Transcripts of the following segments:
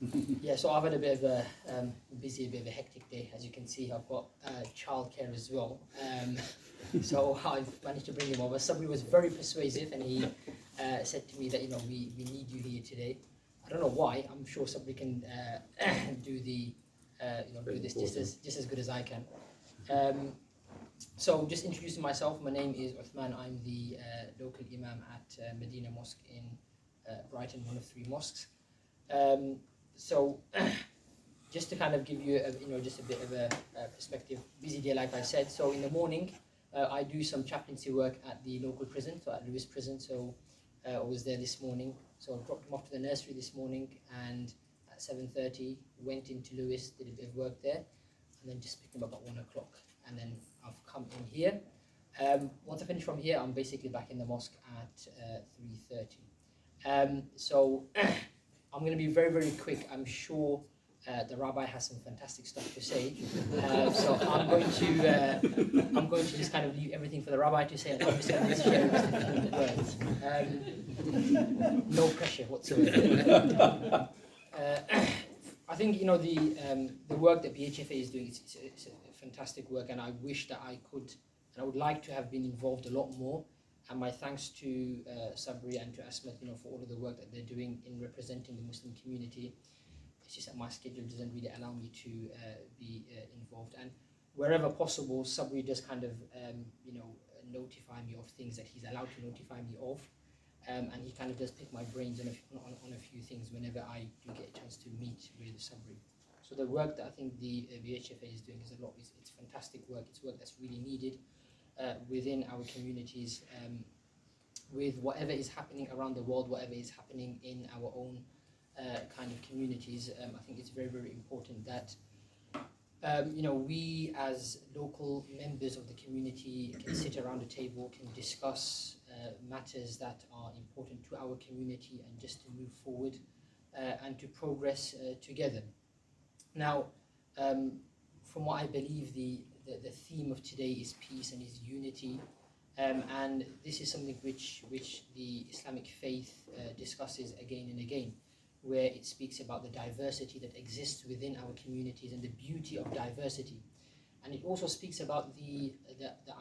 Yeah, so I've had a bit of a busy, a bit of a hectic day. As you can see, I've got childcare as well. So I've managed to bring him over. Somebody was very persuasive, and he said to me that we need you here today. I don't know why. I'm sure somebody can do the do this just as good as I can. So just introducing myself. My name is Uthman. I'm the local Imam at Medina Mosque in Brighton, one of 3 mosques. So just to kind of give you just a bit of a perspective, busy day like I said. So in the morning I do some chaplaincy work at the local prison, so at Lewis Prison. So I was there this morning, so I dropped him off to the nursery this morning, and at 7:30 went into Lewis, did a bit of work there, and then just picked him up at 1 o'clock, and then I've come in here. Once I finish from here, I'm basically back in the mosque at 3:30. So I'm going to be very, very quick. I'm sure the rabbi has some fantastic stuff to say. So I'm going to just kind of leave everything for the rabbi to say, and obviously I'm going to share just a few words. No pressure whatsoever. I think the work that BHFA is doing is a fantastic work, and I wish that I could, and I would like to have been involved a lot more. And my thanks to Sabri and to Asmat, for all of the work that they're doing in representing the Muslim community. It's just that my schedule doesn't really allow me to be involved. And wherever possible, Sabri does kind of, notify me of things that he's allowed to notify me of. And he kind of does pick my brains on a few things whenever I do get a chance to meet with Sabri. So the work that I think the BHFA is doing is a lot. It's fantastic work. It's work that's really needed within our communities, with whatever is happening around the world, whatever is happening in our own kind of communities. I think it's very, very important that we as local members of the community can sit around a table, can discuss matters that are important to our community, and just to move forward and to progress together. Now, from what I believe, the theme of today is peace and is unity, and this is something which the Islamic faith discusses again and again, where it speaks about the diversity that exists within our communities and the beauty of diversity. And it also speaks about the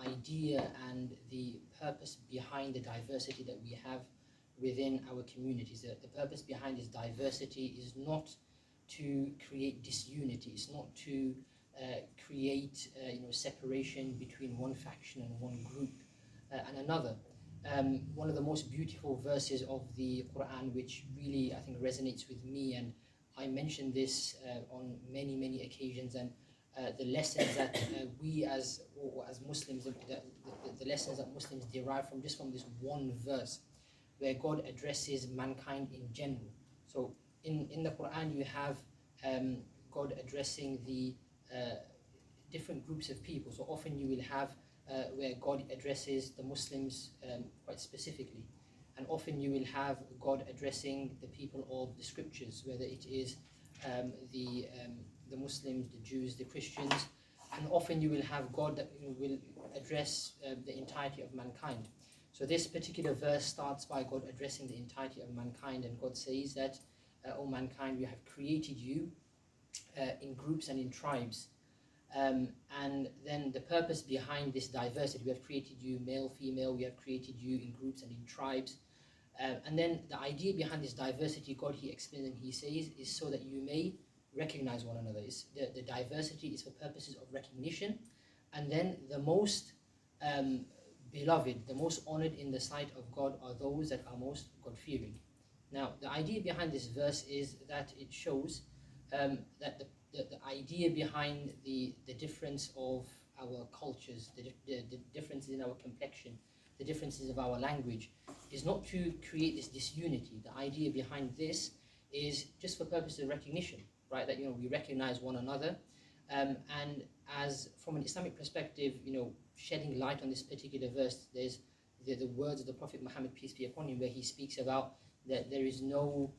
idea and the purpose behind the diversity that we have within our communities. The purpose behind this diversity is not to create disunity. It's not to create separation between one faction and one group and another. One of the most beautiful verses of the Quran, which really I think resonates with me, and I mentioned this on many occasions, and the lessons that we as Muslims, the lessons that Muslims derive from this one verse, where God addresses mankind in general. So in the Quran you have God addressing the different groups of people. So often you will have where God addresses the Muslims quite specifically, and often you will have God addressing the people of the scriptures, whether it is the Muslims, the Jews, the Christians, and often you will have God that will address the entirety of mankind. So this particular verse starts by God addressing the entirety of mankind, and God says that, "O mankind, we have created you in groups and in tribes." And then the purpose behind this diversity, we have created you male, female, we have created you in groups and in tribes. And then the idea behind this diversity, God, he explains and he says, is so that you may recognize one another. The diversity is for purposes of recognition. And then the most beloved, the most honored in the sight of God are those that are most God-fearing. Now, the idea behind this verse is that it shows that the idea behind the difference of our cultures, the differences in our complexion, the differences of our language, is not to create this disunity. The idea behind this is just for purposes of recognition, right? That we recognize one another, and as from an Islamic perspective, shedding light on this particular verse, there's the words of the Prophet Muhammad, peace be upon him, where he speaks about that there is no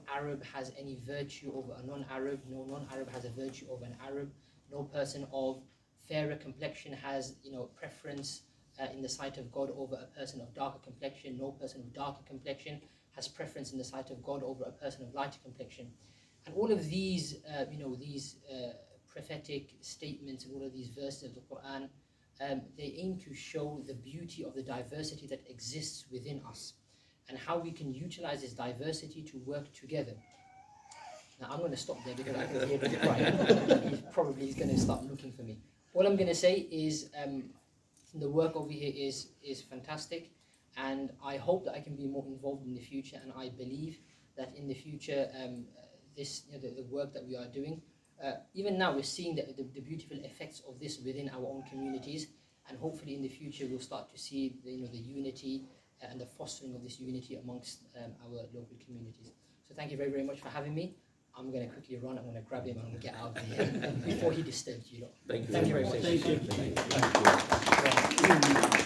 Arab has any virtue over a non-Arab, no non-Arab has a virtue over an Arab, no person of fairer complexion has preference in the sight of God over a person of darker complexion, no person of darker complexion has preference in the sight of God over a person of lighter complexion. And all of these, these prophetic statements and all of these verses of the Quran, they aim to show the beauty of the diversity that exists within us and how we can utilize this diversity to work together. Now I'm going to stop there because I can hear him crying. He's going to start looking for me. All I'm going to say is the work over here is fantastic, and I hope that I can be more involved in the future, and I believe that in the future the work that we are doing, even now we're seeing the beautiful effects of this within our own communities, and hopefully in the future we'll start to see the unity and the fostering of this unity amongst our local communities. So thank you very, very much for having me. I'm going to quickly run, I'm going to grab him and I'm going to get out of here before he disturbs you lot. Thank you Thank you very much. much. Thank you.